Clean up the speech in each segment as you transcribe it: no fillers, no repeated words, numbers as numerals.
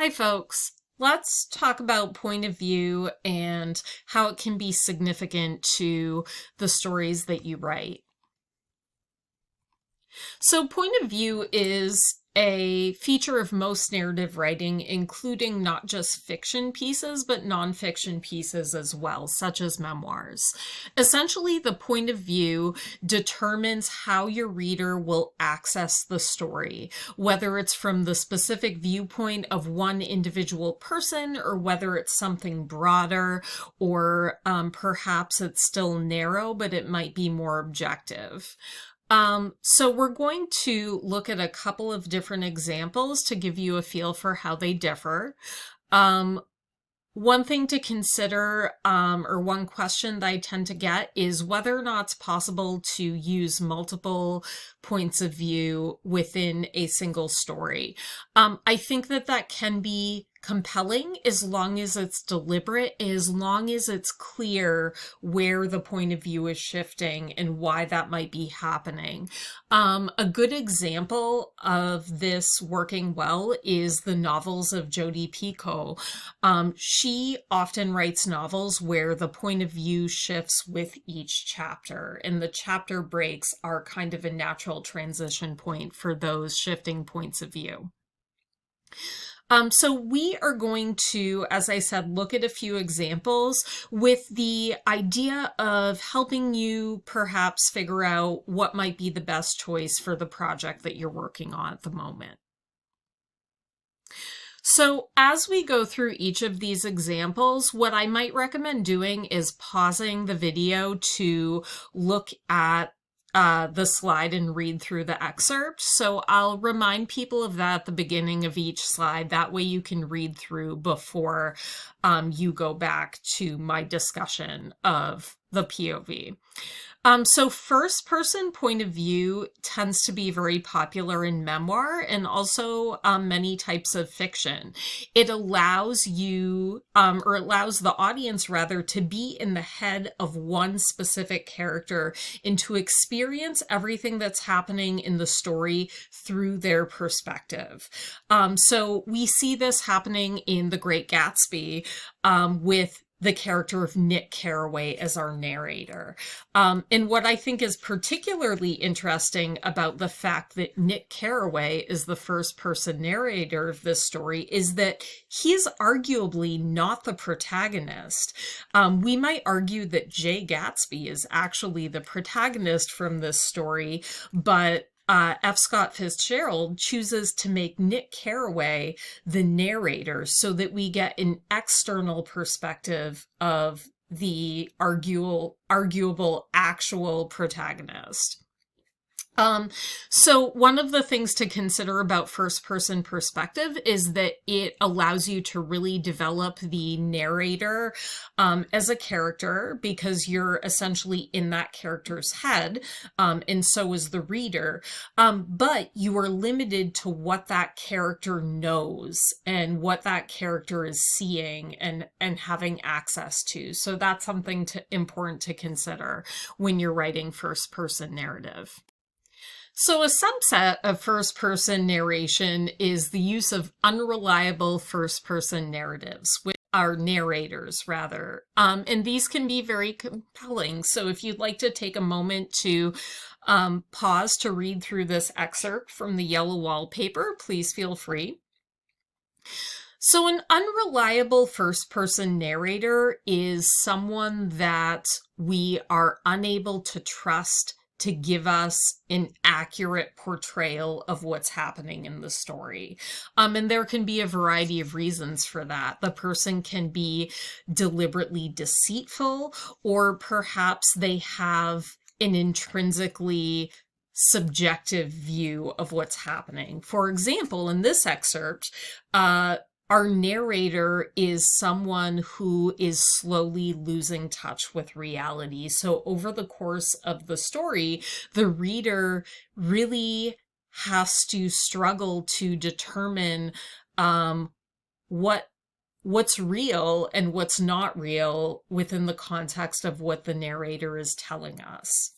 Hi, folks. Let's talk about point of view and how it can be significant to the stories that you write. So, point of view is a feature of most narrative writing, including not just fiction pieces, but nonfiction pieces as well, such as memoirs. Essentially, the point of view determines how your reader will access the story, whether it's from the specific viewpoint of one individual person or whether it's something broader, or perhaps it's still narrow, but it might be more objective. So we're going to look at a couple of different examples to give you a feel for how they differ. One thing to consider, or one question that I tend to get, is whether or not it's possible to use multiple points of view within a single story. I think that can be compelling as long as it's deliberate, as long as it's clear where the point of view is shifting and why that might be happening. A good example of this working well is the novels of Jodi Picoult. She often writes novels where the point of view shifts with each chapter, and the chapter breaks are kind of a natural transition point for those shifting points of view. So we are going to, as I said, look at a few examples with the idea of helping you perhaps figure out what might be the best choice for the project that you're working on at the moment. So as we go through each of these examples, what I might recommend doing is pausing the video to look at the slide and read through the excerpt. So I'll remind people of that at the beginning of each slide. That way you can read through before you go back to my discussion of the POV. So first person point of view tends to be very popular in memoir and also many types of fiction. It allows you, or allows the audience rather, to be in the head of one specific character and to experience everything that's happening in the story through their perspective. So we see this happening in The Great Gatsby with the character of Nick Carraway as our narrator. And what I think is particularly interesting about the fact that Nick Carraway is the first person narrator of this story is that he's arguably not the protagonist. We might argue that Jay Gatsby is actually the protagonist from this story, but F. Scott Fitzgerald chooses to make Nick Carraway the narrator so that we get an external perspective of the arguable actual protagonist. So one of the things to consider about first person perspective is that it allows you to really develop the narrator as a character, because you're essentially in that character's head, and so is the reader. But you are limited to what that character knows and what that character is seeing and having access to. So that's something important to consider when you're writing first person narrative. So a subset of first-person narration is the use of unreliable first-person narratives, which are narrators, rather. And these can be very compelling. So if you'd like to take a moment to pause to read through this excerpt from the yellow wallpaper, please feel free. So an unreliable first-person narrator is someone that we are unable to trust to give us an accurate portrayal of what's happening in the story. And there can be a variety of reasons for that. The person can be deliberately deceitful, or perhaps they have an intrinsically subjective view of what's happening. For example, in this excerpt, our narrator is someone who is slowly losing touch with reality. So over the course of the story, the reader really has to struggle to determine what's real and what's not real within the context of what the narrator is telling us.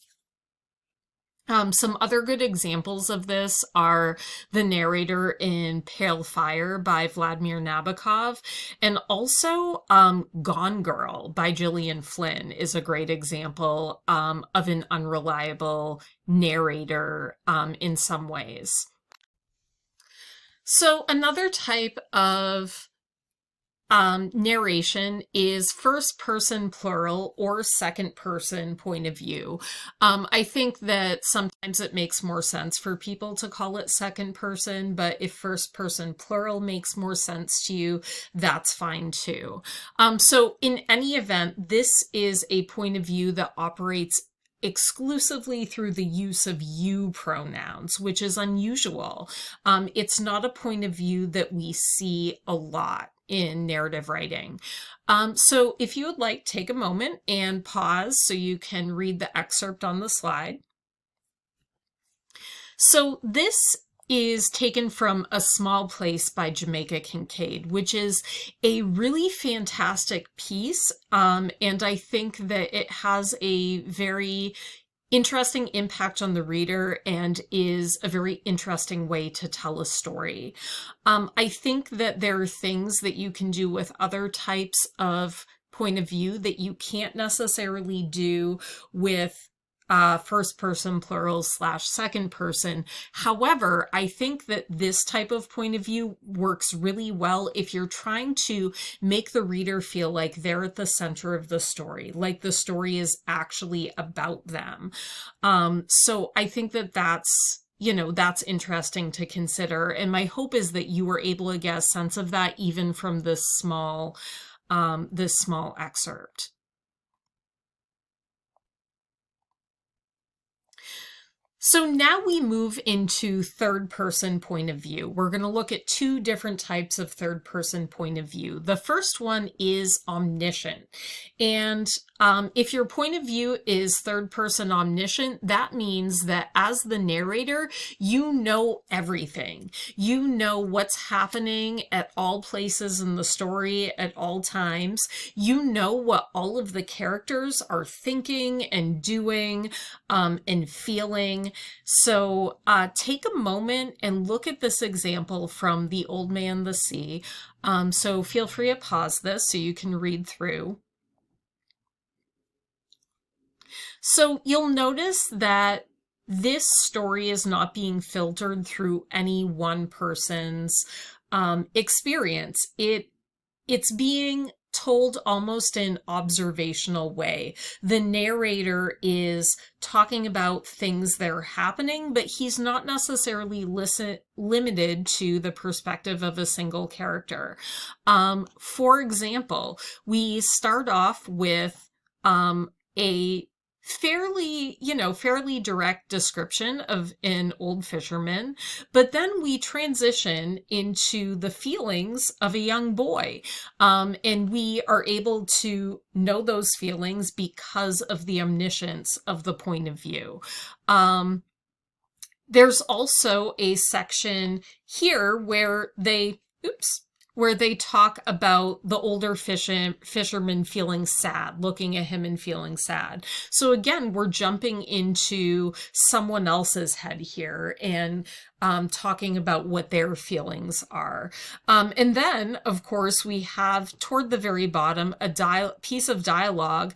Some other good examples of this are the narrator in Pale Fire by Vladimir Nabokov, and also Gone Girl by Gillian Flynn is a great example of an unreliable narrator in some ways. So another type of narration is first person plural or second person point of view. I think that sometimes it makes more sense for people to call it second person, but if first person plural makes more sense to you, that's fine too. So in any event, this is a point of view that operates exclusively through the use of you pronouns, which is unusual. It's not a point of view that we see a lot in narrative writing. So if you would like, take a moment and pause so you can read the excerpt on the slide. So this is taken from A Small Place by Jamaica Kincaid, which is a really fantastic piece. And I think that it has a very interesting impact on the reader and is a very interesting way to tell a story. I think that there are things that you can do with other types of point of view that you can't necessarily do with first person plural / second person. However, I think that this type of point of view works really well if you're trying to make the reader feel like they're at the center of the story, like the story is actually about them. So I think that that's interesting to consider. And my hope is that you were able to get a sense of that even from this small excerpt. So now we move into third person point of view. We're going to look at two different types of third person point of view. The first one is omniscient. And if your point of view is third person omniscient, that means that as the narrator, you know everything. You know what's happening at all places in the story at all times. You know what all of the characters are thinking and doing and feeling. So take a moment and look at this example from The Old Man, the Sea. So feel free to pause this so you can read through. So you'll notice that this story is not being filtered through any one person's experience. It's being told almost in observational way. The narrator is talking about things that are happening, but he's not necessarily limited to the perspective of a single character. For example, we start off with a fairly direct description of an old fisherman, but then we transition into the feelings of a young boy. And we are able to know those feelings because of the omniscience of the point of view. There's also a section here where they talk about the older fisherman feeling sad, looking at him and feeling sad. So again, we're jumping into someone else's head here and talking about what their feelings are. And then, of course, we have toward the very bottom a piece of dialogue.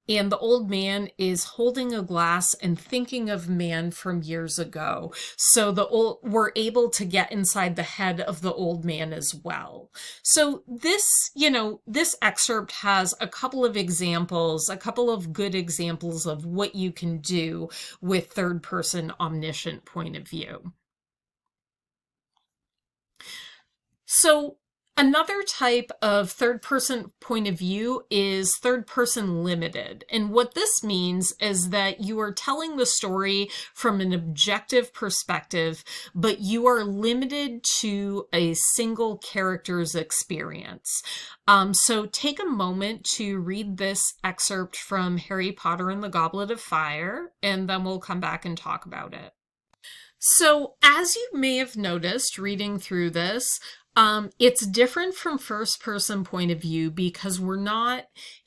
And the old man is holding a glass and thinking of man from years ago. So we're able to get inside the head of the old man as well. So this excerpt has a couple of examples, a couple of good examples of what you can do with third person omniscient point of view. So another type of third person point of view is third person limited. And what this means is that you are telling the story from an objective perspective, but you are limited to a single character's experience. So take a moment to read this excerpt from Harry Potter and the Goblet of Fire, and then we'll come back and talk about it. So as you may have noticed reading through this, It's different from first person point of view because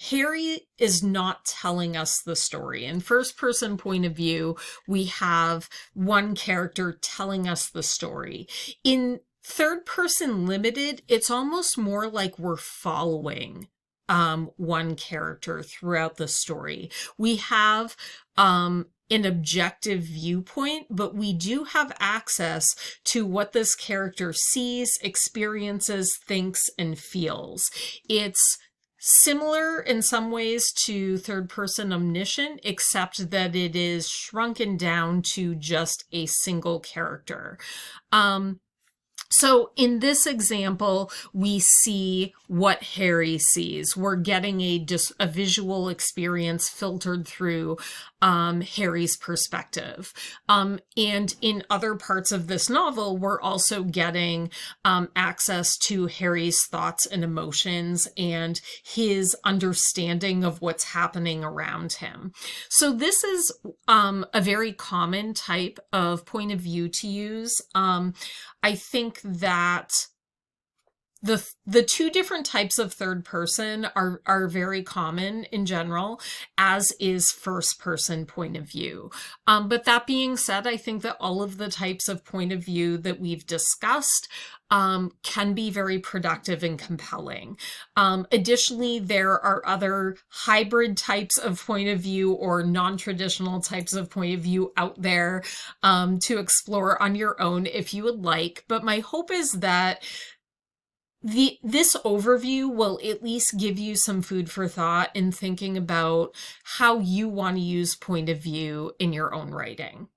Harry is not telling us the story. In first person point of view, we have one character telling us the story. In third person limited, it's almost more like we're following one character throughout the story. We have an objective viewpoint, but we do have access to what this character sees, experiences, thinks, and feels. It's similar in some ways to third person omniscient, except that it is shrunken down to just a single character. So in this example, we see what Harry sees. We're getting a visual experience filtered through Harry's perspective. And in other parts of this novel, we're also getting access to Harry's thoughts and emotions and his understanding of what's happening around him. So this is a very common type of point of view to use. I think that the two different types of third person are very common in general, as is first person point of view. But that being said, I think that all of the types of point of view that we've discussed can be very productive and compelling. Additionally, there are other hybrid types of point of view or non-traditional types of point of view out there to explore on your own if you would like. But my hope is that this overview will at least give you some food for thought in thinking about how you want to use point of view in your own writing.